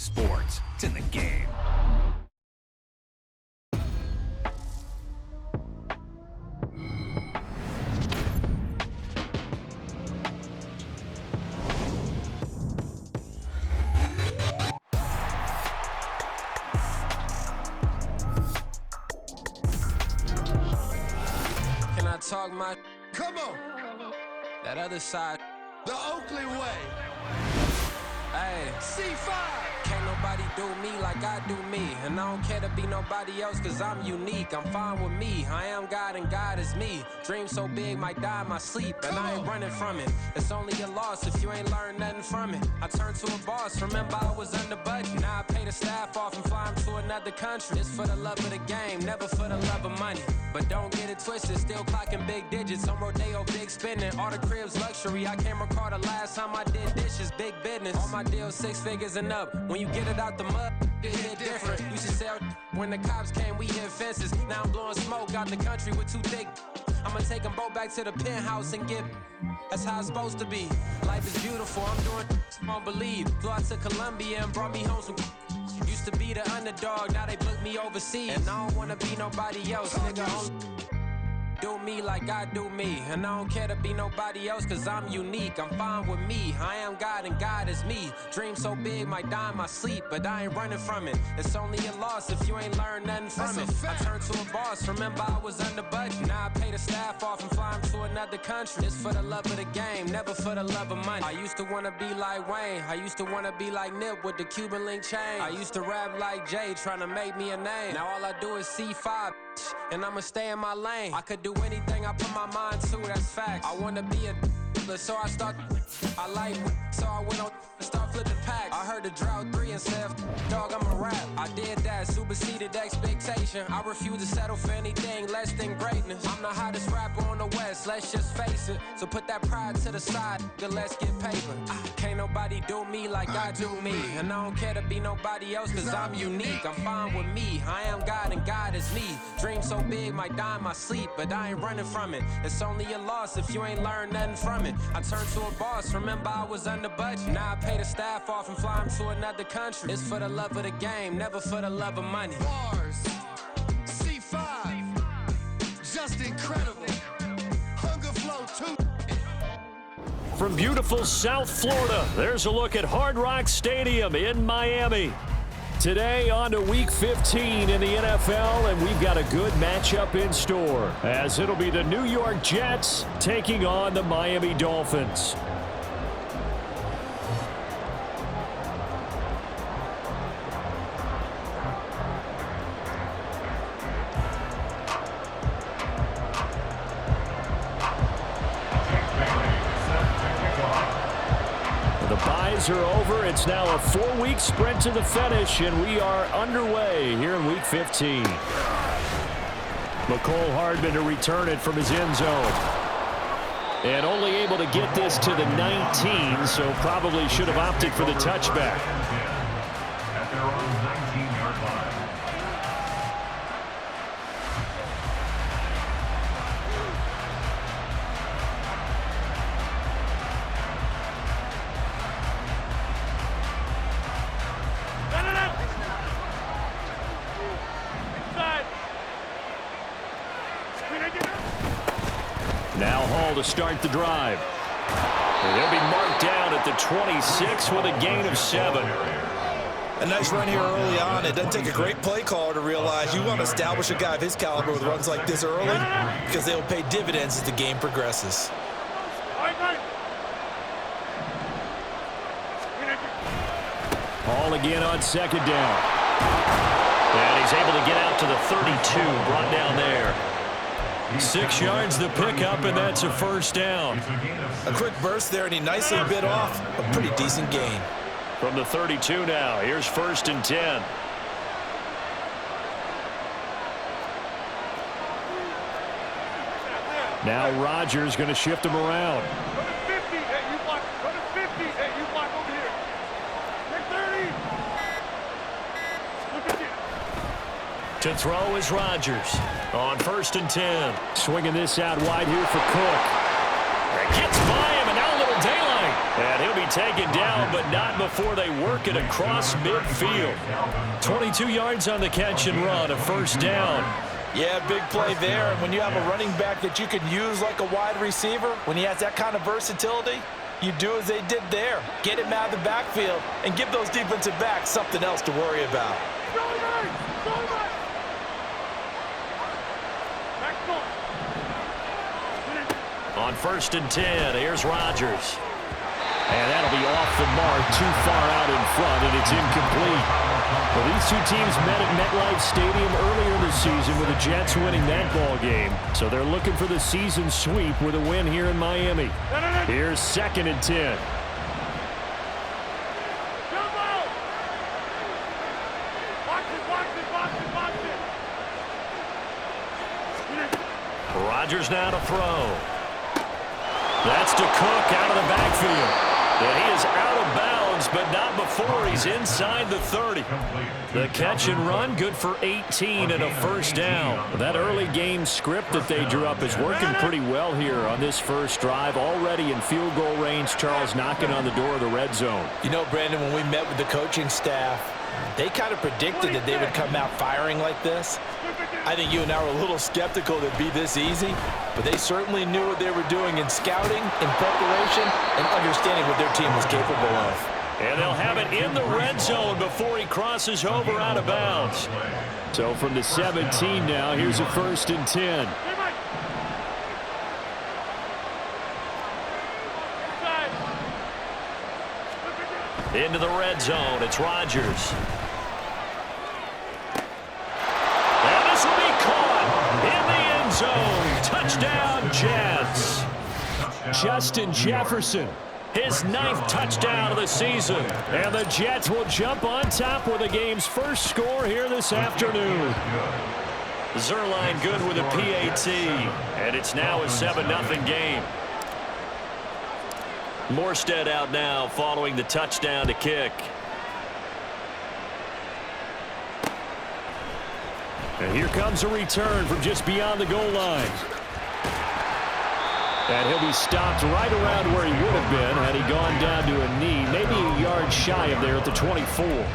sports. It's in the game. Can I talk my... Come on. That other side. The Oakley way. Hey. C5. Can't nobody do me like I do me. And I don't care to be nobody else cause I'm unique. I'm fine with me. I am God and God is me. Dream so big might die in my sleep. And I ain't running from it. It's only a loss if you ain't learned nothing from it. I turned to a boss. Remember I was under budget. Now I pay the staff off and fly them to another country. It's for the love of the game, never for the love of money. But don't get it twisted, still clocking big digits. On Rodeo, big spending. All the cribs luxury. I can't recall the last time I did dishes, big business. All my deals 6 figures and up. When you get it out the mud, it hit different. Used to sell when the cops came, we hit fences. Now I'm blowing smoke out the country with 2 thick. I'ma take them both back to the penthouse and get. That's how it's supposed to be. Life is beautiful, I'm doing won't believe. Flew out to Colombia and brought me home some. Used to be the underdog, now they book me overseas. And I don't wanna be nobody else, nigga. Do me like I do me. And I don't care to be nobody else cause I'm unique. I'm fine with me. I am God and God is me. Dream so big might die in my sleep. But I ain't running from it. It's only a loss if you ain't learned nothing from it. I turned to a boss. Remember I was under budget. Now I pay the staff off and fly them to another country. It's for the love of the game, never for the love of money. I used to wanna be like Wayne. I used to wanna be like Nip with the Cuban link chain. I used to rap like Jay trying to make me a name. Now all I do is C5 and I'ma stay in my lane. I could do anything I put my mind to, that's facts. I wanna be a so I start. I like so I went on and start flipping packs. I heard the drought 3 and said, dog, I'm a rap. I did that, superseded expectation. I refuse to settle for anything less than greatness. I'm the hottest rapper on the West, let's just face it. So put that pride to the side, then let's get paper. Can't nobody do me like I do me. And I don't care to be nobody else cause I'm unique. I'm fine with me. I am God and God is me. Dream so big might die in my sleep, but I ain't running from it. It's only a loss if you ain't learned nothing from it. I turned to a boss, remember I was under budget. Now I pay the staff off and fly them to another country. It's for the love of the game, never for the love of money. Bars. C5. Just incredible. Hunger Flow 2. From beautiful South Florida, there's a look at Hard Rock Stadium in Miami. Today on to Week 15 in the NFL, and we've got a good matchup in store, as it'll be the New York Jets taking on the Miami Dolphins. The byes are over. It's now a 4-week sprint to the finish, and we are underway here in Week 15. McCole Hardman to return it from his end zone. And only able to get this to the 19, so probably should have opted for the touchback. At their own 19-yard line. Now Hall to start the drive. And he'll be marked down at the 26 with a gain of 7. A nice run here early on. It doesn't take a great play caller to realize you want to establish a guy of his caliber with runs like this early because they will pay dividends as the game progresses. Hall again on second down. And he's able to get out to the 32, brought down there. 6 yards the pickup, and that's a first down. A quick burst there, and he nicely bit off a pretty decent gain. From the 32 now, here's 1st and 10. Now Rodgers going to shift him around. Go to 50, hey, you block. Go to 50, hey, you block over here. Take 30. Look at you. To throw is Rodgers on 1st and 10. Swinging this out wide here for Cook. It gets by him, and now a little daylight. And he'll be taken down, but not before they work it across midfield. 22 yards on the catch and run, a first down. Yeah, big play there. And when you have a running back that you can use like a wide receiver, when he has that kind of versatility, you do as they did there. Get him out of the backfield and give those defensive backs something else to worry about. On 1st and 10, here's Rodgers. And that'll be off the mark, too far out in front, and it's incomplete. Well, these two teams met at MetLife Stadium earlier this season with the Jets winning that ball game. So they're looking for the season sweep with a win here in Miami. Here's 2nd and 10. Rodgers now to throw. That's to Cook out of the backfield. And he is out of bounds, but not before he's inside the 30. The catch and run, good for 18 and a first down. That early game script that they drew up is working pretty well here on this first drive. Already in field goal range, Charles knocking on the door of the red zone. You know, Brandon, when we met with the coaching staff, they kind of predicted that they would come out firing like this. I think you and I were a little skeptical that it'd be this easy, but they certainly knew what they were doing in scouting, in preparation, and understanding what their team was capable of. And they'll have it in the red zone before he crosses over out of bounds. So from the 17 now, here's a 1st and 10. Into the red zone, it's Rodgers. And this will be caught in the end zone. Touchdown, Jets. Justin Jefferson, his 9th touchdown of the season. And the Jets will jump on top with the game's first score here this afternoon. Zerline good with a PAT. And it's now a 7-0 game. Morstead out now following the touchdown to kick. And here comes a return from just beyond the goal line. And he'll be stopped right around where he would have been had he gone down to a knee, maybe a yard shy of there at the 24.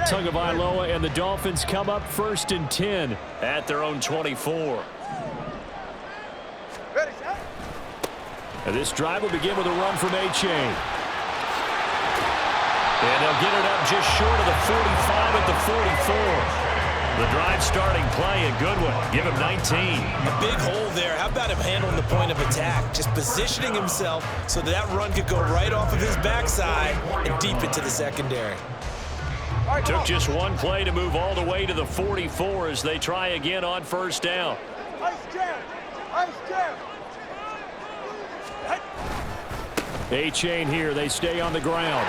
Tagovailoa and the Dolphins come up 1st and 10 at their own 24. And this drive will begin with a run from A-Chain. And they'll get it up just short of the 45 at the 44. The drive starting play, a good one. Give him 19. A big hole there. How about him handling the point of attack? Just positioning himself so that run could go right off of his backside and deep into the secondary. Took just one play to move all the way to the 44 as they try again on 1st down. A-Chain here. They stay on the ground.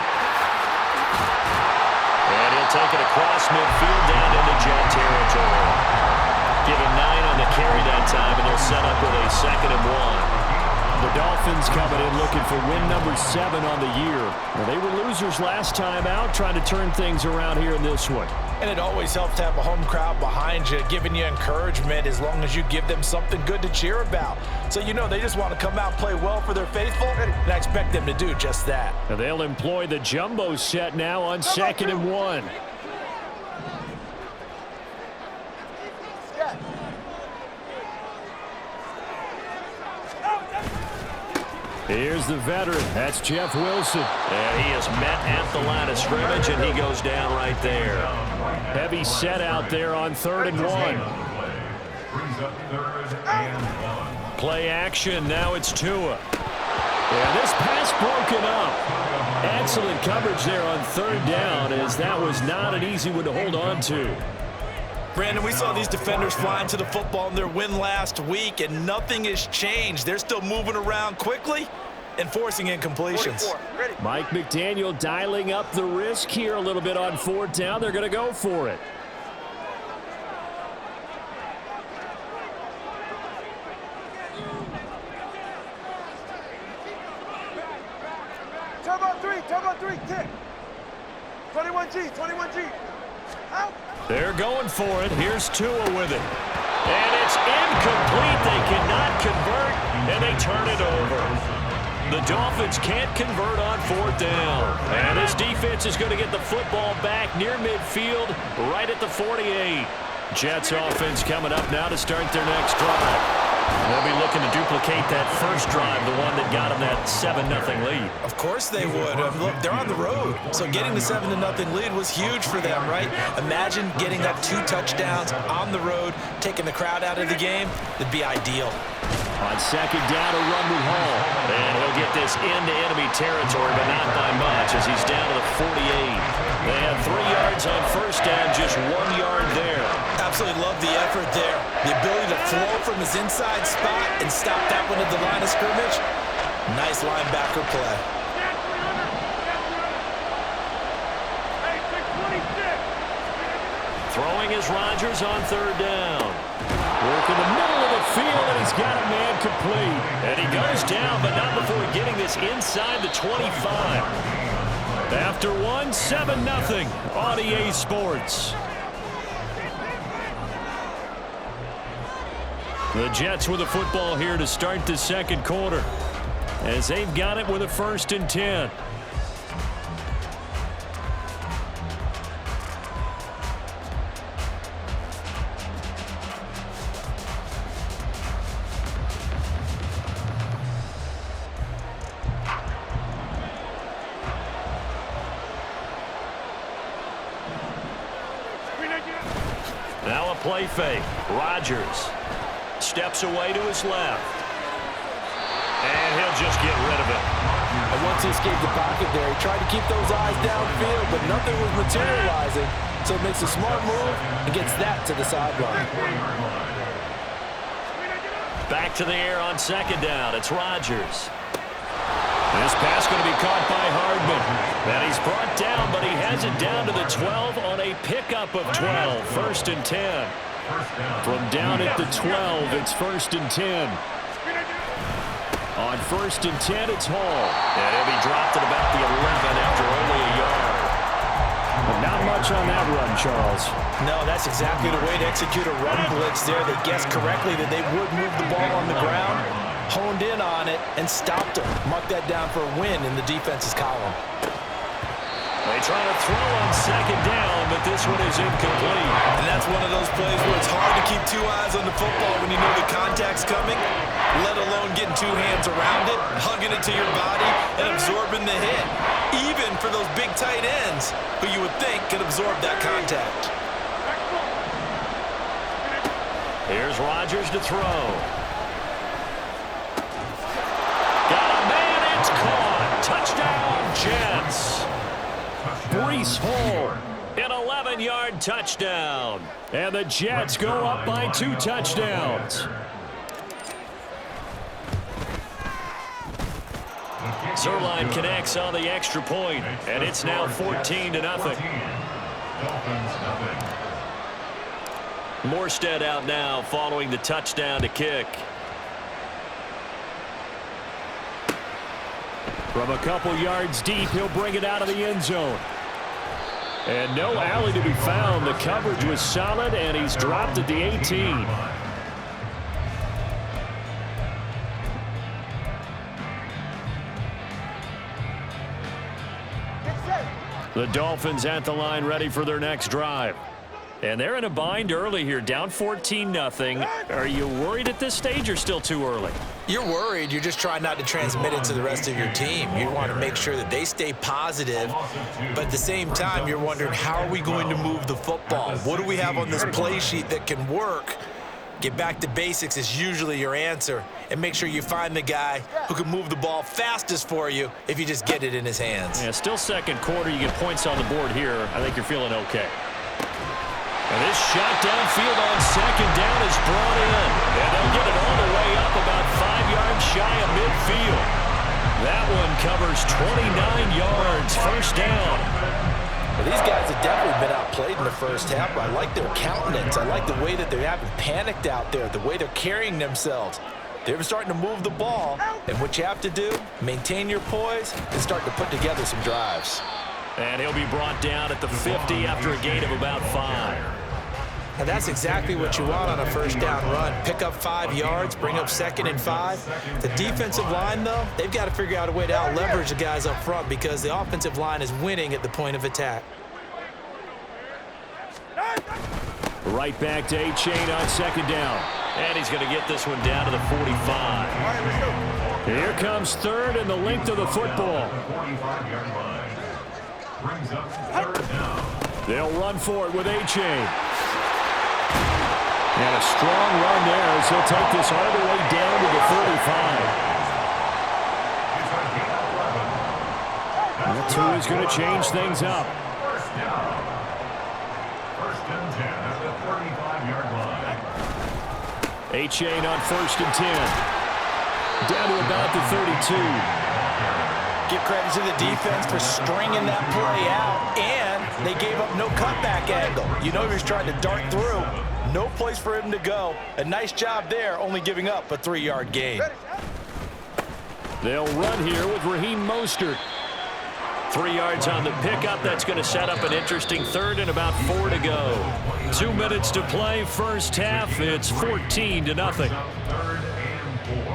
And he'll take it across midfield down into Jet territory. Give him 9 on the carry that time, and they'll set up with a 2nd and 1. The Dolphins coming in looking for win number 7 on the year. Well, they were losers last time out, trying to turn things around here in this one. And it always helps to have a home crowd behind you, giving you encouragement as long as you give them something good to cheer about. So you know they just want to come out and play well for their faithful, and I expect them to do just that. And they'll employ the jumbo set now on 2nd and 1. Here's the veteran. That's Jeff Wilson. And he is met at the line of scrimmage, and he goes down right there. Heavy set out there on 3rd and 1. Play action. Now it's Tua. And this pass broken up. Excellent coverage there on 3rd down, as that was not an easy one to hold on to. Brandon, we saw these defenders flying to the football in their win last week, and nothing has changed. They're still moving around quickly and forcing incompletions. Mike McDaniel dialing up the risk here a little bit on 4th down. They're going to go for it. Turbo 3, kick. 21G. They're going for it. Here's Tua with it. And it's incomplete. They cannot convert, and they turn it over. The Dolphins can't convert on 4th down. And this defense is going to get the football back near midfield, right at the 48. Jets offense coming up now to start their next drive. They'll be looking to duplicate that first drive, the one that got them that 7-0 lead. Of course they would. Look, they're on the road. So getting the 7-0 lead was huge for them, right? Imagine getting up 2 touchdowns on the road, taking the crowd out of the game. It'd be ideal. On 2nd down, a run with Hall. And he'll get this into enemy territory, but not by much as he's down to the 48. They have 3 yards on 1st down, just 1 yard there. Absolutely love the effort there. The ability to flow from his inside spot and stop that one at the line of scrimmage. Nice linebacker play. Throwing is Rodgers on 3rd down. Working the middle of the field, and he's got a man complete. And he goes down, but not before getting this inside the 25. After 1, 7-0 on EA Sports. The Jets with the football here to start the 2nd quarter, as they've got it with a 1st and 10. Now a play fake. Rodgers steps away to his left. And he'll just get rid of it. And once he escaped the pocket there, he tried to keep those eyes downfield, but nothing was materializing. So makes a smart move and gets that to the sideline. Back to the air on 2nd down. It's Rodgers. This pass going to be caught by Hardman. And he's brought down, but he has it down to the 12 on a pickup of 12. 1st and 10. From down at the 12, it's 1st and 10. On 1st and 10, it's Hall. And he'll be dropped at about the 11 after only a yard. But not much on that run, Charles. No, that's exactly the way to execute a run blitz there. They guessed correctly that they would move the ball on the ground, honed in on it, and stopped them. Mark that down for a win in the defense's column. They try to throw on 2nd down, but this one is incomplete. And that's one of those plays where it's hard to keep 2 eyes on the football when you know the contact's coming, let alone getting 2 hands around it, hugging it to your body, and absorbing the hit. Even for those big tight ends who you would think could absorb that contact. Here's Rodgers to throw. Got a man, it's caught. Touchdown, Jets. Breece Hall, an 11-yard touchdown. And the Jets go up by 2 touchdowns. Zerline connects on the extra point, and it's now 14-0. Morstead out now following the touchdown to kick. From a couple yards deep, he'll bring it out of the end zone. And no alley to be found. The coverage was solid, and he's dropped at the 18. The Dolphins at the line ready for their next drive. And they're in a bind early here, down 14-0. Are you worried at this stage or still too early? You're worried. You're just trying not to transmit it to the rest of your team. You want to make sure that they stay positive, but at the same time, you're wondering, how are we going to move the football? What do we have on this play sheet that can work? Get back to basics is usually your answer, and make sure you find the guy who can move the ball fastest for you if you just get it in his hands. Yeah, still 2nd quarter. You get points on the board here. I think you're feeling okay. And this shot downfield on 2nd down is brought in. And they'll get it all the way up about 5 yards shy of midfield. That one covers 29 yards. 1st down. Well, these guys have definitely been outplayed in the first half. I like their countenance. I like the way that they haven't panicked out there, the way they're carrying themselves. They're starting to move the ball, and what you have to do, maintain your poise and start to put together some drives. And he'll be brought down at the 50 after a gain of about 5. And that's exactly what you want on a first down run. Pick up 5 yards, bring up 2nd and 5. The defensive line, though, they've got to figure out a way to out-leverage the guys up front because the offensive line is winning at the point of attack. Right back to A-Chain on 2nd down. And he's going to get this one down to the 45. Here comes 3rd and the length of the football. They'll run for it with A-Chain. And a strong run there as he'll take this all the way down to the 35. That's who is going to change things up. First and 10 at the 35-yard line. A-Chain on 1st and 10. Down to about the 32. Give credit to the defense for stringing that play out, and they gave up no cutback angle. You know he was trying to dart through. No place for him to go. A nice job there, only giving up a 3-yard gain. They'll run here with Raheem Mostert. 3 yards on the pickup. That's going to set up an interesting 3rd and about 4 to go. 2 minutes to play, first half. It's 14-0. 3rd and 4.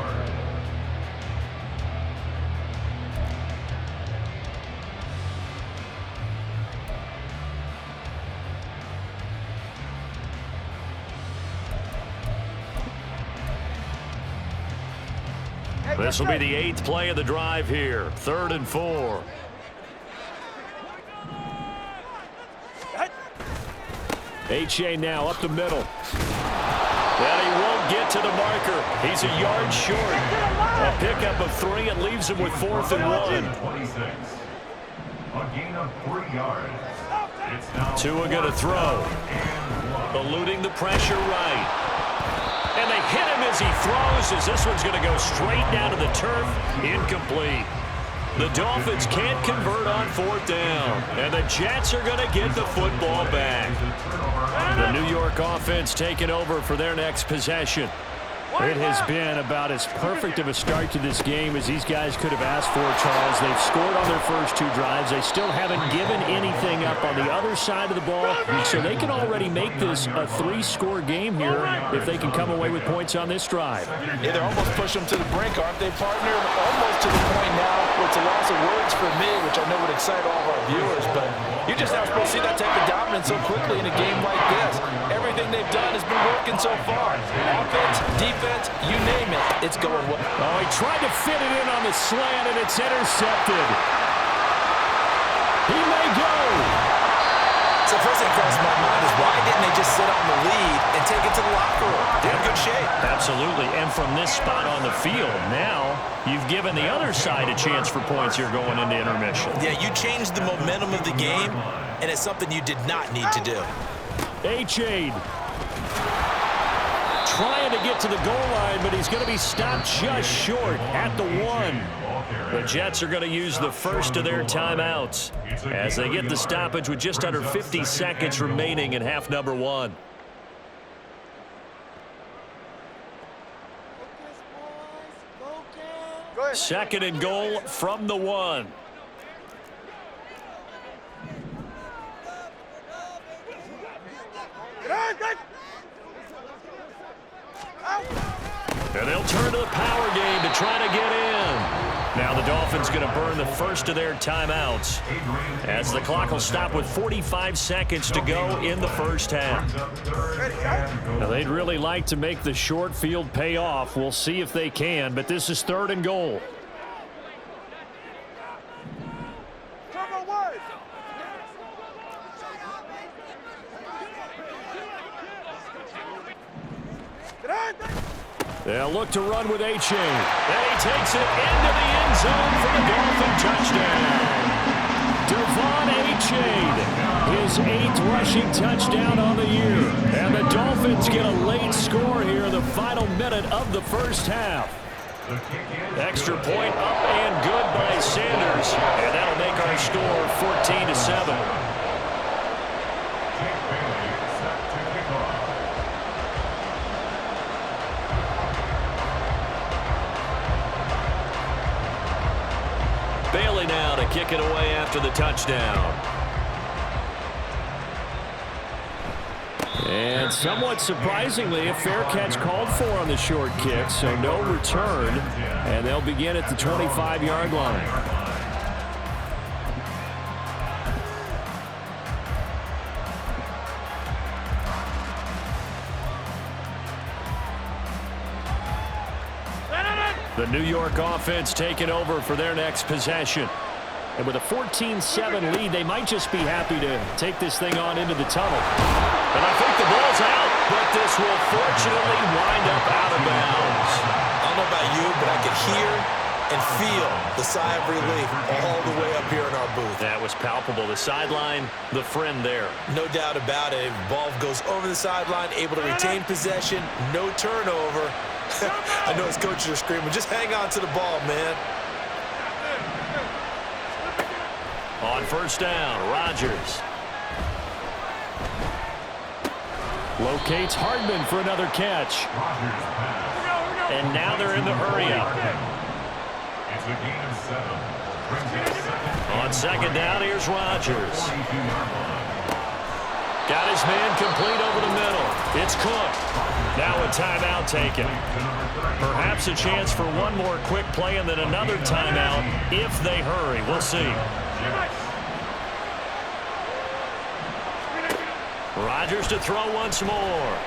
This will be the 8th play of the drive here. 3rd and 4. A-Chain now up the middle. And he won't get to the marker. He's a yard short. A pickup of 3 and leaves him with 4th and 1. 26. A gain of 3 yards. It's now Tua going to throw. Eluding the pressure right. And they hit him as he throws, as this one's going to go straight down to the turf. Incomplete. The Dolphins can't convert on 4th down. And the Jets are going to get the football back. The New York offense taking over for their next possession. It has been about as perfect of a start to this game as these guys could have asked for, Charles. They've scored on their first 2 drives. They still haven't given anything up on the other side of the ball, so they can already make this a 3-score game here if they can come away with points on this drive. Yeah, they're almost pushing them to the brink, aren't they, partner? Almost to the point now where it's a loss of words for me, which I know would excite all of our viewers, but you're just not supposed to see that type of dominance so quickly in a game like this. Everything they've done has been working so far. Offense, defense, you name it, it's going well. Oh, he tried to fit it in on the slant, and it's intercepted. He may go. So the first thing that crosses my mind is why didn't they just sit on the lead and take it to the locker room? They're in good shape. Absolutely, and from this spot on the field, now you've given the other side a chance for points here going into intermission. Yeah, you changed the momentum of the game, and it's something you did not need to do. A-Chain trying to get to the goal line, but he's going to be stopped just short at the 1. The Jets are going to use the first of their timeouts as they get the stoppage with just under 50 seconds remaining in half number 1. Second and goal from the 1. And they'll turn to the power game to try to get in. Now the Dolphins going to burn the first of their timeouts as the clock will stop with 45 seconds to go in the first half. Now they'd really like to make the short field pay off. We'll see if they can, but this is 3rd and goal. They'll look to run with A-Chain. And he takes it into the end zone for the Dolphin touchdown. Devon A-Chain, his 8th rushing touchdown on the year. And the Dolphins get a late score here in the final minute of the first half. Extra point up and good by Sanders. And that'll make our score 14-7. Bailey now to kick kick it away after the touchdown. And somewhat surprisingly, a fair catch called for on the short kick, so no return, and they'll begin at the 25-yard line. The New York offense taking over for their next possession. And with a 14-7 lead, they might just be happy to take this thing on into the tunnel. And I think the ball's out, but this will fortunately wind up out of bounds. I don't know about you, but I could hear and feel the sigh of relief all the way up here in our booth. That was palpable. The sideline, the friend there. No doubt about it. Ball goes over the sideline, able to retain possession, no turnover. I know his coaches are screaming, just hang on to the ball, man. On first down, Rodgers. Locates Hardman for another catch. And now they're in the hurry-up. It's a gain of 7. Brings it second. On second down, here's Rodgers. Got his man complete over the middle. It's Cook. Now a timeout taken. Perhaps a chance for one more quick play and then another timeout if they hurry. We'll see. Rodgers to throw once more.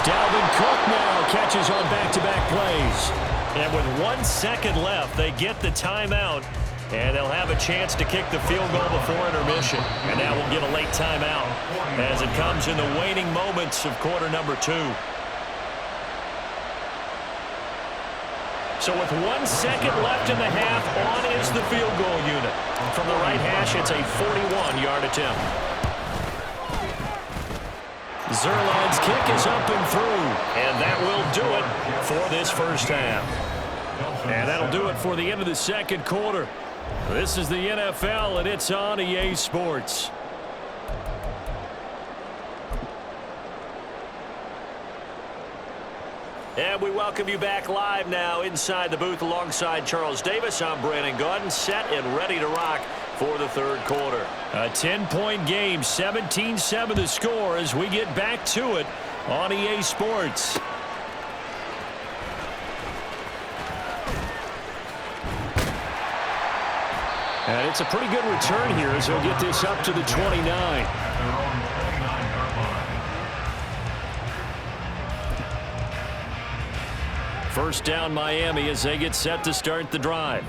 Dalvin Cook now catches on back-to-back plays. And with 1 second left, they get the timeout. And they'll have a chance to kick the field goal before intermission. And now we'll get a late timeout as it comes in the waning moments of quarter number 2. So with 1 second left in the half, on is the field goal unit. From the right hash, it's a 41-yard attempt. Zerline's kick is up and through, and that will do it for this first half. And that'll do it for the end of the second quarter. This is the NFL, and it's on EA Sports. And we welcome you back live now inside the booth alongside Charles Davis. I'm Brandon Gaudin, set and ready to rock for the third quarter. A 10-point game, 17-7 the score as we get back to it on EA Sports. And it's a pretty good return here as they'll get this up to the 29. First down Miami as they get set to start the drive.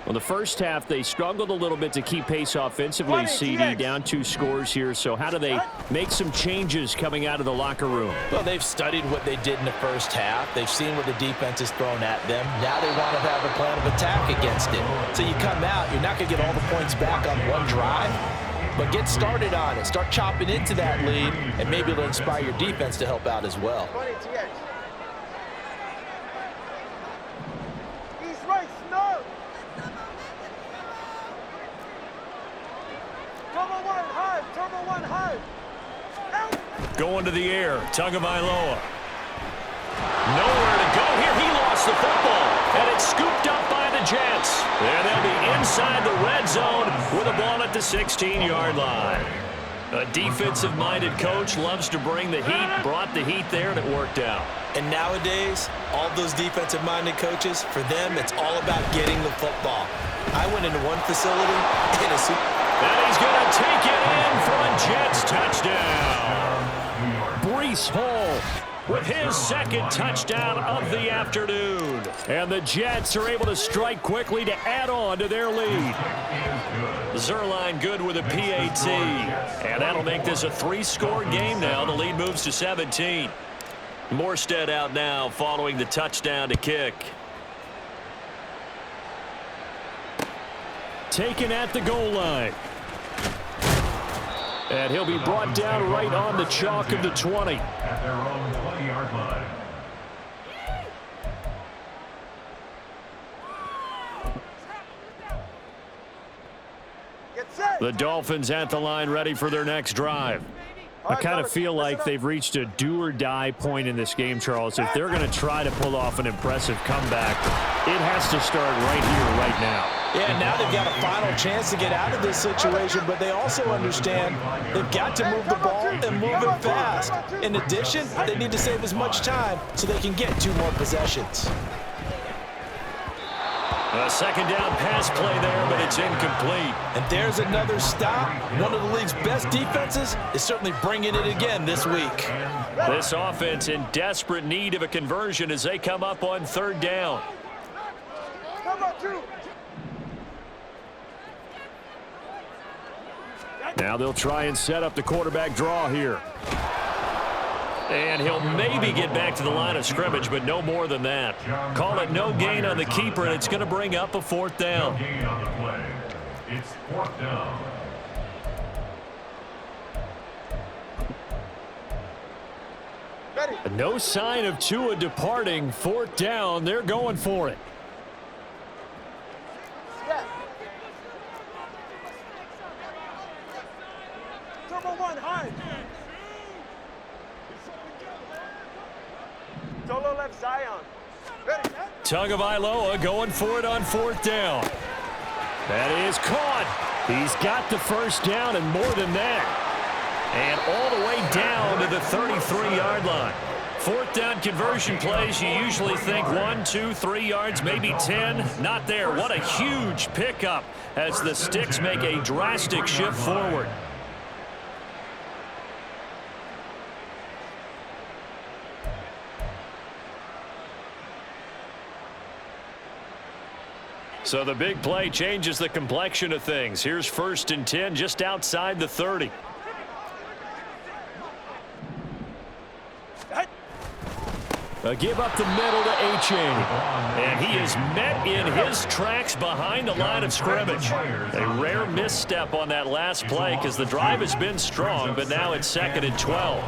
Well, the first half, they struggled a little bit to keep pace offensively, CD, down 2 scores here. So how do they make some changes coming out of the locker room? Well, they've studied what they did in the first half. They've seen what the defense has thrown at them. Now they want to have a plan of attack against it. So you come out, you're not going to get all the points back on one drive, but get started on it. Start chopping into that lead, and maybe it'll inspire your defense to help out as well. Going to the air, Tagovailoa. Nowhere to go here. He lost the football, and it's scooped up by the Jets. And they'll be inside the red zone with a ball at the 16-yard line. A defensive-minded coach loves to bring the heat, brought the heat there, and it worked out. And nowadays, all those defensive-minded coaches, for them, it's all about getting the football. I went into one facility, and he's going to take it in for a Jets touchdown. Breece Hall with his second touchdown of the afternoon. And the Jets are able to strike quickly to add on to their lead. Zerline good with a PAT. And that'll make this a 3-score game now. The lead moves to 17. Morstead out now following the touchdown to kick. Taken at the goal line. And he'll be brought down right on the chalk of the 20. At their own 20-yard line. The Dolphins at the line ready for their next drive. I kind of feel like they've reached a do-or-die point in this game, Charles. If they're going to try to pull off an impressive comeback, it has to start right here, right now. Yeah, now they've got a final chance to get out of this situation, but they also understand they've got to move the ball and move it fast. In addition, they need to save as much time so they can get 2 more possessions. A second down pass play there, but it's incomplete. And there's another stop. One of the league's best defenses is certainly bringing it again this week. This offense in desperate need of a conversion as they come up on 3rd down. Now they'll try and set up the quarterback draw here. And he'll maybe get back to the line of scrimmage, but no more than that. Call it no gain on the keeper, and it's going to bring up a 4th down. No gain on the play. It's 4th down. No sign of Tua departing. 4th down. They're going for it. Solo left Zion. Ready. Tagovailoa going for it on 4th down. That is caught. He's got the first down and more than that. And all the way down to the 33-yard line. 4th down conversion plays, you usually think 1, 2, 3 yards, maybe 10. Not there. What a huge pickup as the Sticks make a drastic shift forward. So the big play changes the complexion of things. Here's 1st and 10 just outside the 30. A give up the middle to A-Chain. And he is met in his tracks behind the line of scrimmage. A rare misstep on that last play because the drive has been strong, but now it's 2nd and 12.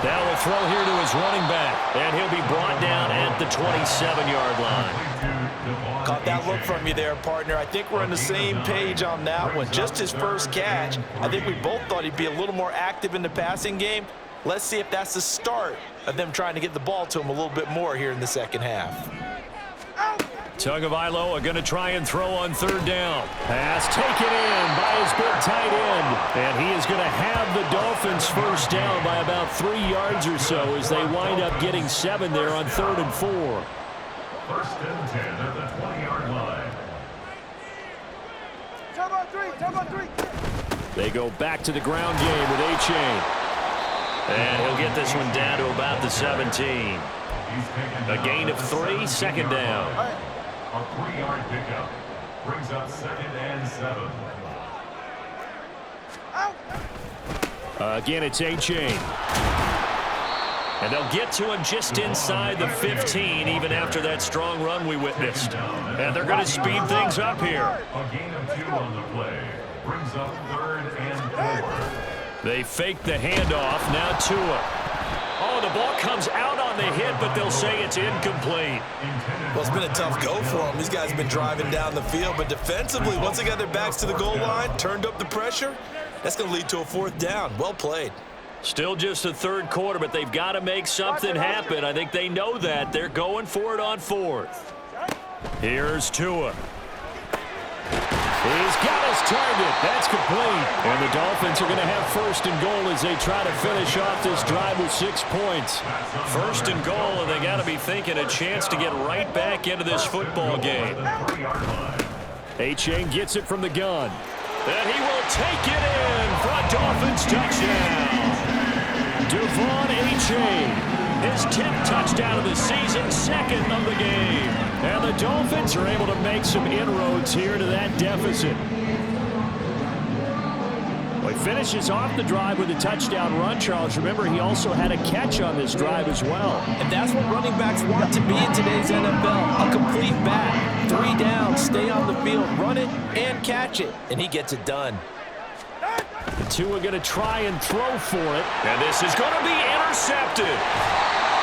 Now we'll throw here to his running back, and he'll be brought down at the 27-yard line. Caught that look from you there, partner. I think we're on the same page on that one. Just his first catch. I think we both thought he'd be a little more active in the passing game. Let's see if that's the start of them trying to get the ball to him a little bit more here in the second half. Tagovailoa going to try and throw on 3rd down. Pass taken in by his big tight end. And he is going to have the Dolphins first down by about 3 yards or so as they wind up getting 7 there on 3rd and 4. 1st and 10 at the 20-yard line. Time on 3. They go back to the ground game with A-Chain. And he'll get this one down to about the 17. A gain of 3, 2nd down. A 3-yard pickup brings up 2nd and 7. Again, it's A-Chain. And they'll get to him just inside the 15, even after that strong run we witnessed. And they're going to speed things up here. A gain of 2 on the play brings up 3rd and 4. They fake the handoff. Now Tua. Oh, the ball comes out on the hit, but they'll say it's incomplete. Well, it's been a tough go for them. These guys have been driving down the field, but defensively, once they got their backs to the goal line, turned up the pressure, that's going to lead to a 4th down. Well played. Still just the 3rd quarter, but they've got to make something happen. I think they know that. They're going for it on 4th. Here's Tua. He's got his target. That's complete. And the Dolphins are going to have 1st and goal as they try to finish off this drive with 6 points. 1st and goal, and they got to be thinking a chance to get right back into this football game. A-Chain gets it from the gun. And he will take it in for a Dolphins touchdown. Devon A-Chain. His 10th touchdown of the season, 2nd of the game. And the Dolphins are able to make some inroads here to that deficit. Well, he finishes off the drive with a touchdown run, Charles. Remember, he also had a catch on this drive as well. And that's what running backs want to be in today's NFL. A complete back. 3 down, stay on the field, run it, and catch it. And he gets it done. The two are going to try and throw for it. And this is going to be intercepted.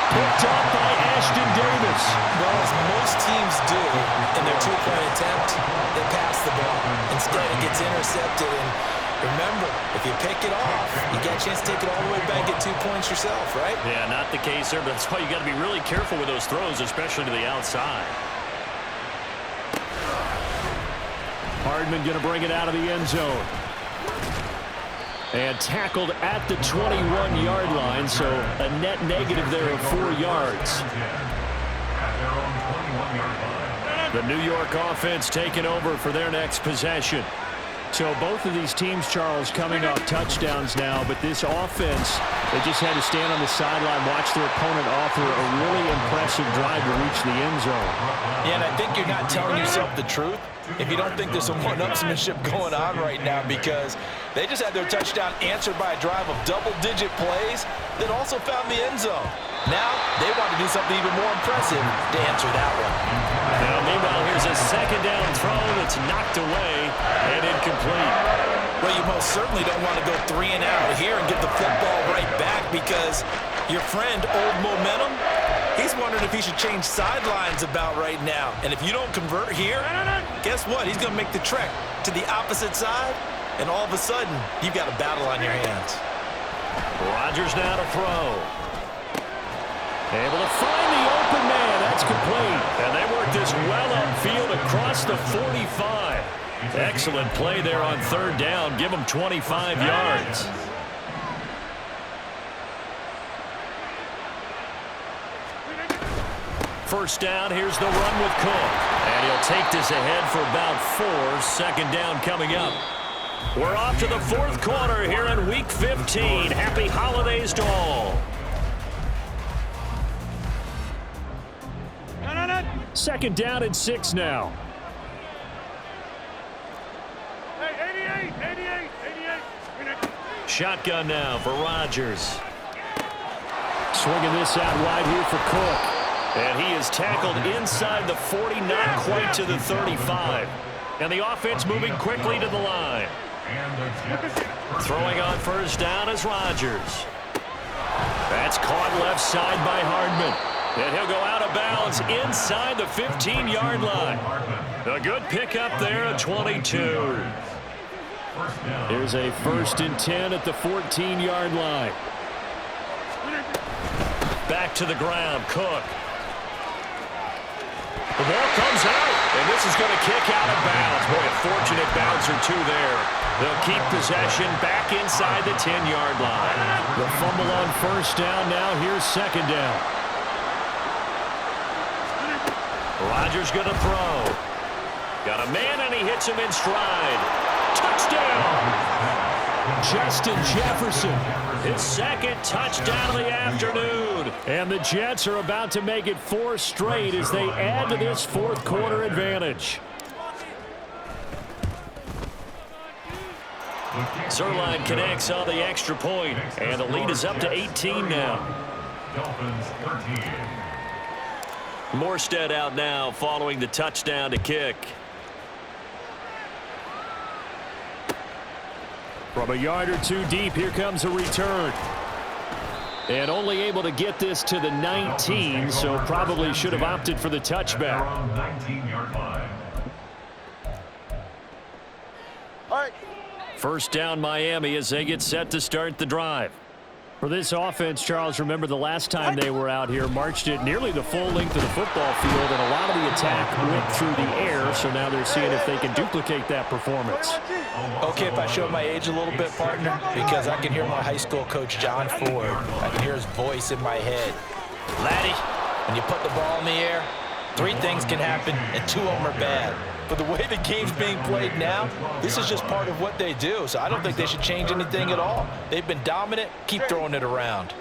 Picked up by Ashton Davis. Well, as most teams do in their 2-point attempt, they pass the ball. Instead, it gets intercepted, and Remember, if you pick it off, you get a chance to take it all the way back, get 2 points yourself, right? Yeah, not the case there, but that's why you got to be really careful with those throws, especially to the outside. Hardman going to bring it out of the end zone. And tackled at the 21-yard line, so a net negative there of 4 yards. The New York offense taking over for their next possession. So both of these teams, Charles, coming off touchdowns now, but this offense, they just had to stand on the sideline, watch their opponent offer a really impressive drive to reach the end zone. Yeah, and I think you're not telling yourself the truth if you don't think there's some one-upsmanship going on right now, because they just had their touchdown answered by a drive of double-digit plays that also found the end zone. Now, they want to do something even more impressive to answer that one. Now, meanwhile, here's a second down throw that's knocked away and incomplete. Well, you most certainly don't want to go 3 and out here and get the football right back, because your friend, Old Momentum, he's wondering if he should change sidelines about right now. And if you don't convert here, guess what? He's going to make the trek to the opposite side, and all of a sudden, you've got a battle on your hands. Rodgers now to throw. Able to find the open man. That's complete. And they work this well upfield across the 45. Excellent play there on third down. Give them 25 yards. First down, here's the run with Cook. And he'll take this ahead for about 4. Second down coming up. We're off to the fourth quarter here in Week 15. Happy holidays to all. Second down and 6 now. Hey, 88. Shotgun now for Rodgers. Swinging this out wide here for Cook. And he is tackled inside the 40, not quite to the 35. And the offense moving quickly to the line. Throwing on first down is Rodgers. That's caught left side by Hardman. And he'll go out of bounds inside the 15-yard line. A good pickup there at 22. Here's a 1st and 10 at the 14-yard line. Back to the ground, Cook. The ball comes out, and this is going to kick out of bounds. Boy, a fortunate bounce or 2 there. They'll keep possession back inside the 10-yard line. The fumble on first down. Now here's second down. Rodgers going to throw. Got a man, and he hits him in stride. Touchdown! Justin Jefferson, his second touchdown of the afternoon. And the Jets are about to make it 4 straight as they add to this fourth quarter advantage. Zerline connects on the extra point, and the lead is up to 18 now. Dolphins 13. Morstead out now following the touchdown to kick. From a yard or 2 deep, here comes a return. And only able to get this to the 19, so probably should have opted for the touchback. 19-yard line. All right. First down Miami as they get set to start the drive. For this offense, Charles, remember the last time they were out here, marched it nearly the full length of the football field, and a lot of the attack went through the air, so now they're seeing if they can duplicate that performance. Okay, if I show my age a little bit, partner, because I can hear my high school coach, John Ford. I can hear his voice in my head. Laddie, when you put the ball in the air, 3 things can happen, and 2 of them are bad. But the way the game's being played now, this is just part of what they do. So I don't think they should change anything at all. They've been dominant. Keep throwing it around.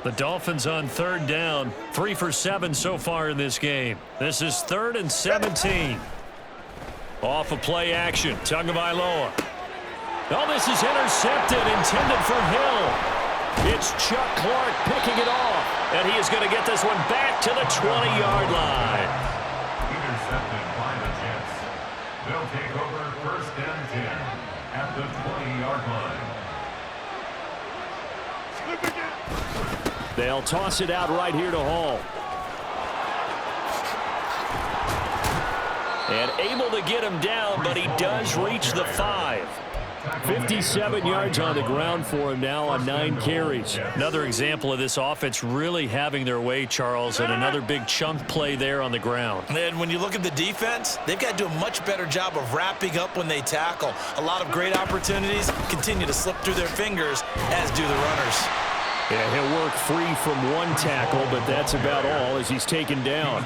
The Dolphins on third down, 3 for 7 so far in this game. This is 3rd and 17. Off of play action, Tagovailoa. Oh, this is intercepted, intended for Hill. It's Chuck Clark picking it off, and he is going to get this one back to the 20-yard line. Intercepted by the Jets. They'll take over 1st and 10 at the 20-yard line. They'll toss it out right here to Hall. And able to get him down, but he does reach the 5. 57 yards on the ground for him now on 9 carries. Another example of this offense really having their way, Charles, and another big chunk play there on the ground. And when you look at the defense, they've got to do a much better job of wrapping up when they tackle. A lot of great opportunities continue to slip through their fingers, as do the runners. Yeah, he'll work free from one tackle, but that's about all as he's taken down.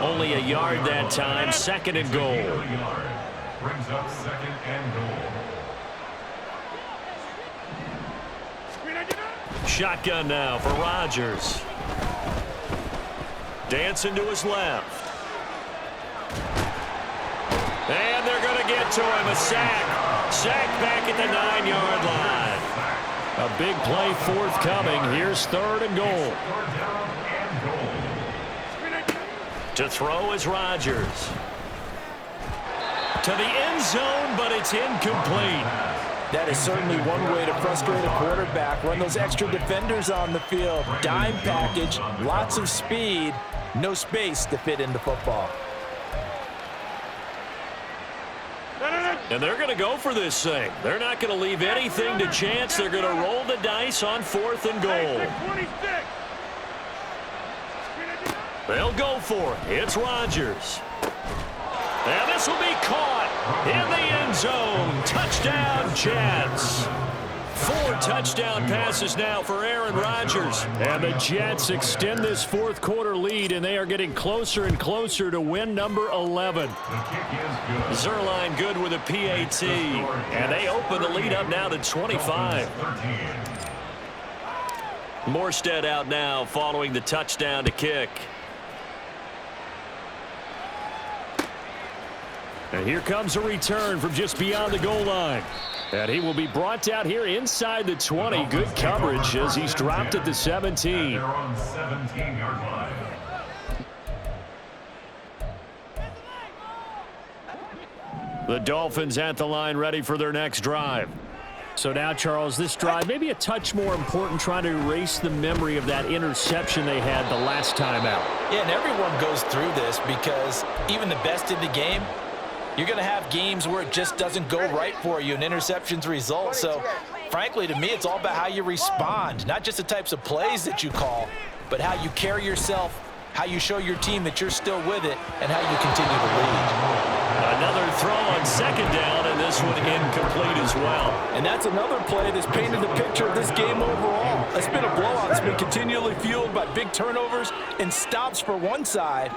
Only a yard that time, 2nd and goal. Brings up 2nd and goal. Shotgun now for Rodgers. Dancing to his left. And they're going to get to him. A sack. Sack back at the 9-yard line. A big play forthcoming. Here's 3rd and goal. To throw is Rodgers. To the end zone, but it's incomplete. That is certainly one way to frustrate a quarterback. Run those extra defenders on the field. Dime package, lots of speed, no space to fit into football. And they're going to go for this thing. They're not going to leave anything to chance. They're going to roll the dice on 4th and goal. They'll go for it. It's Rodgers. And this will be caught in the end zone. Touchdown, Jets. 4 touchdown passes now for Aaron Rodgers. And the Jets extend this 4th quarter lead, and they are getting closer and closer to win number 11. Zerline good with a PAT. And they open the lead up now to 25. Morstead out now following the touchdown to kick. And here comes a return from just beyond the goal line. And he will be brought out here inside the 20. Good coverage as he's dropped at the 17. They're on 17-yard line. The Dolphins at the line ready for their next drive. So now, Charles, this drive maybe a touch more important, trying to erase the memory of that interception they had the last time out. Yeah, and everyone goes through this because even the best in the game, you're going to have games where it just doesn't go right for you and interceptions result. So, frankly, to me, it's all about how you respond, not just the types of plays that you call, but how you carry yourself, how you show your team that you're still with it, and how you continue to lead. Another throw on 2nd down, and this one incomplete as well. And that's another play that's painted the picture of this game overall. It's been a blowout. It's been continually fueled by big turnovers and stops for one side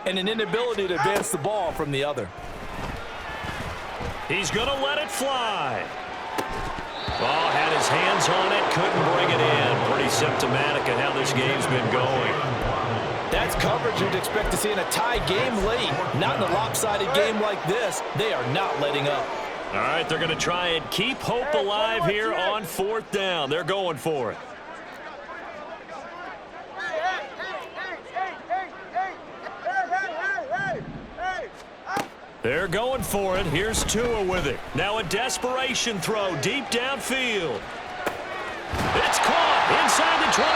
and an inability to advance the ball from the other. He's going to let it fly. Oh, had his hands on it, couldn't bring it in. Pretty symptomatic of how this game's been going. That's coverage you'd expect to see in a tie game late. Not in a lopsided game like this. They are not letting up. All right, they're going to try and keep hope alive here on 4th down. They're going for it. They're going for it. Here's Tua with it. Now a desperation throw deep downfield. It's caught inside the 25.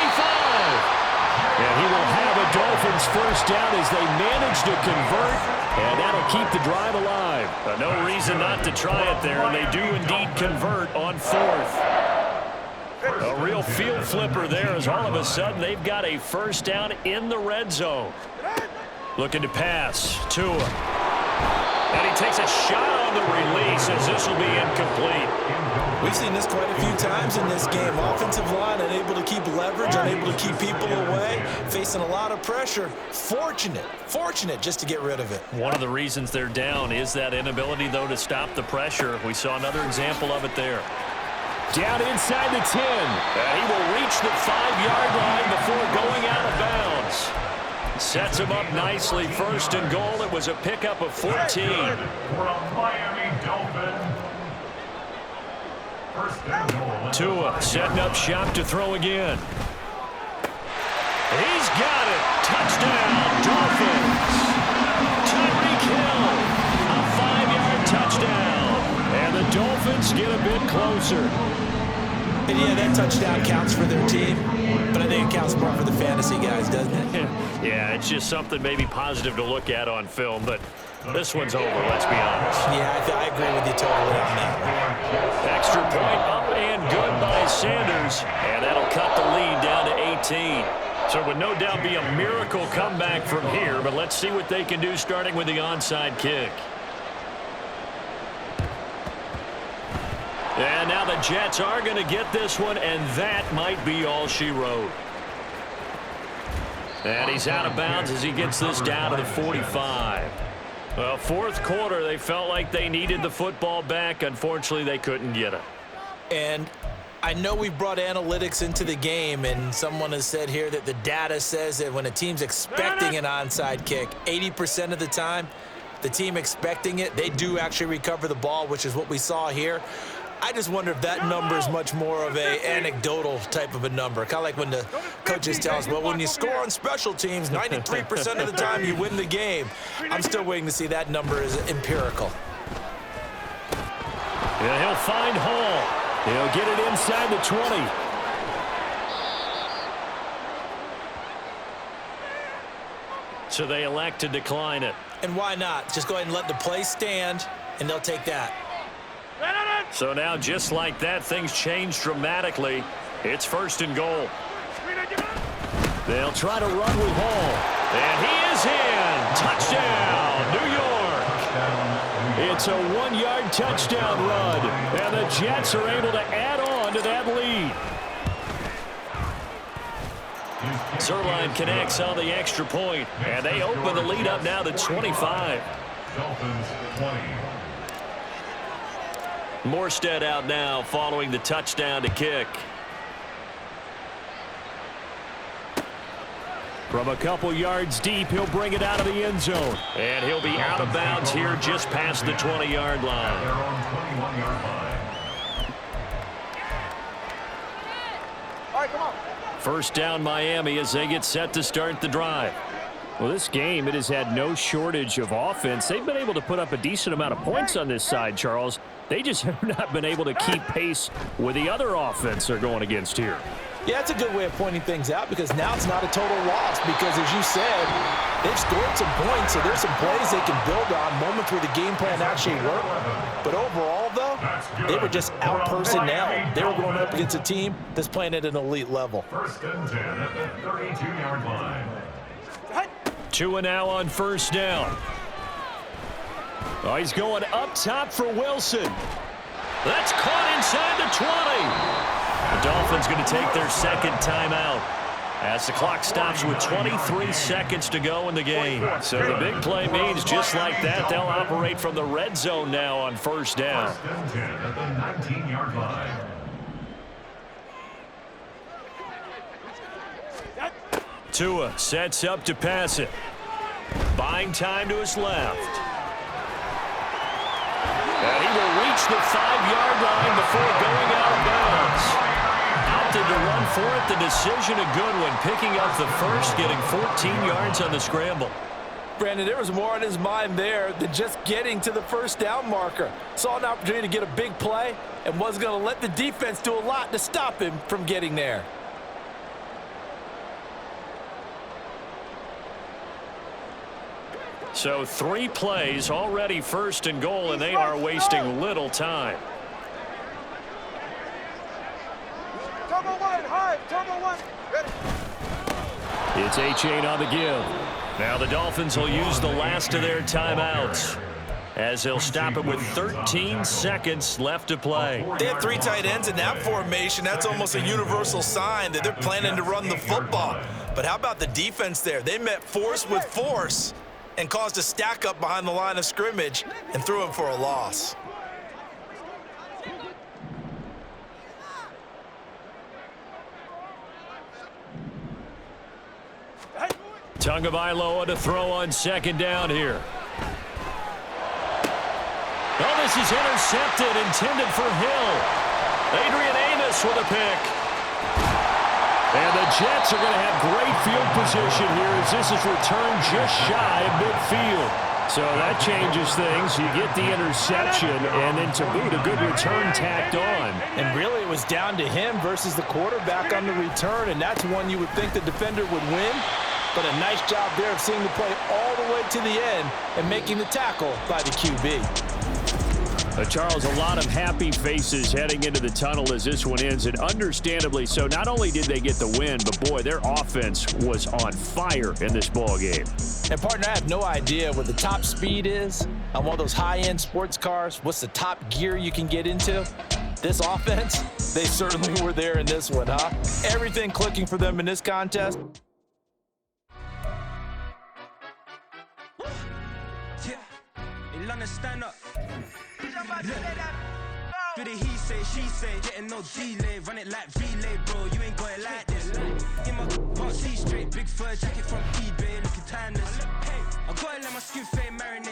And he will have a Dolphins first down as they manage to convert, and that'll keep the drive alive. No reason not to try it there, and they do indeed convert on 4th. A real field flipper there as all of a sudden they've got a first down in the red zone. Looking to pass. Tua. And he takes a shot on the release as this will be incomplete. We've seen this quite a few times in this game. Offensive line unable to keep leverage, unable to keep people away, facing a lot of pressure. Fortunate just to get rid of it. One of the reasons they're down is that inability, though, to stop the pressure. We saw another example of it there. Down inside the 10. And he will reach the 5-yard line before going out of bounds. Sets him up nicely. 1st and goal. It was a pickup of 14. For a Miami Dolphin. 1st and goal. Tua setting up shop to throw again. He's got it. Touchdown, Dolphins. Tyreek Hill. A 5-yard touchdown. And the Dolphins get a bit closer. And yeah, that touchdown counts for their team, but I think it counts more for the fantasy guys, doesn't it? Yeah, it's just something maybe positive to look at on film, but this one's over, let's be honest. Yeah, I agree with you totally on that one. 19. So it would no doubt be a miracle comeback from here, but let's see what they can do starting with the onside kick. And now the Jets are going to get this one, and that might be all she wrote. And he's out of bounds as he gets this down to the 45. Well, fourth quarter, they felt like they needed the football back. Unfortunately, they couldn't get it. And I know we brought analytics into the game, and someone has said here that the data says that when a team's expecting an onside kick, 80% of the time, the team expecting it, they do actually recover the ball, which is what we saw here. I just wonder if that number is much more of a anecdotal type of a number. Kind of like when the coaches tell us, well, when you score on special teams, 93% of the time you win the game. I'm still waiting to see that number is empirical. Yeah, he'll find Hall. He'll get it inside the 20. So they elect to decline it. And why not? Just go ahead and let the play stand, and they'll take that. So now, just like that, things change dramatically. It's 1st and goal. They'll try to run with Hall. And he is in. Touchdown, New York. It's a 1-yard touchdown run. And the Jets are able to add on to that lead. Zerline connects on the extra point, and they open the lead up now to 25. Dolphins 20. Morstead out now following the touchdown to kick. From a couple yards deep, he'll bring it out of the end zone. And he'll be out of bounds here just past the 20-yard line. Their own 21-yard line. All right, come on. First down Miami as they get set to start the drive. Well, this game, it has had no shortage of offense. They've been able to put up a decent amount of points on this side, Charles. They just have not been able to keep pace with the other offense they're going against here. Yeah, that's a good way of pointing things out because now it's not a total loss because, as you said, they've scored some points, so there's some plays they can build on, moments where the game plan actually worked. But overall, though, they were just out-personnel. They were going up against a team that's playing at an elite level. 1st and 10 at the 32-yard line. Tua now on first down. Oh, he's going up top for Wilson. That's caught inside the 20. The Dolphins going to take their second timeout as the clock stops with 23 seconds to go in the game. So the big play means just like that, they'll operate from the red zone now on first down. 1st and 10 at the 19-yard line. Tua sets up to pass it. Buying time to his left. And he will reach the 5-yard line before going out of bounds. Opted to run for it. The decision a good one. Picking up the first, getting 14 yards on the scramble. Brandon, there was more on his mind there than just getting to the first down marker. Saw an opportunity to get a big play and wasn't going to let the defense do a lot to stop him from getting there. So 3 plays, already 1st and goal, and they are wasting little time. Turbo 1, hard, turbo 1. Ready. It's H8 on the give. Now the Dolphins will use the last of their timeouts as they'll stop it with 13 seconds left to play. They have 3 tight ends in that formation. That's almost a universal sign that they're planning to run the football. But how about the defense there? They met force with force and caused a stack up behind the line of scrimmage and threw him for a loss. Tagovailoa to throw on second down here. Oh, this is intercepted, intended for Hill. Adrian Amos with a pick. And the Jets are going to have great field position here as this is returned just shy of midfield. So that changes things. You get the interception, and then to boot, a good return tacked on. And really, it was down to him versus the quarterback on the return, and that's one you would think the defender would win. But a nice job there of seeing the play all the way to the end and making the tackle by the QB. Charles, a lot of happy faces heading into the tunnel as this one ends, and understandably so. Not only did they get the win, but boy, their offense was on fire in this ball game. And partner, I have no idea what the top speed is on one of those high-end sports cars. What's the top gear you can get into? This offense, they certainly were there in this one, huh? Everything clicking for them in this contest. Stand up. Do the he say, she say, getting no delay, run it like relay, bro. You ain't got it like this. In my can't see straight, big fur jacket from eBay, looking timeless. Hey, I gotta let my skin fade marinate.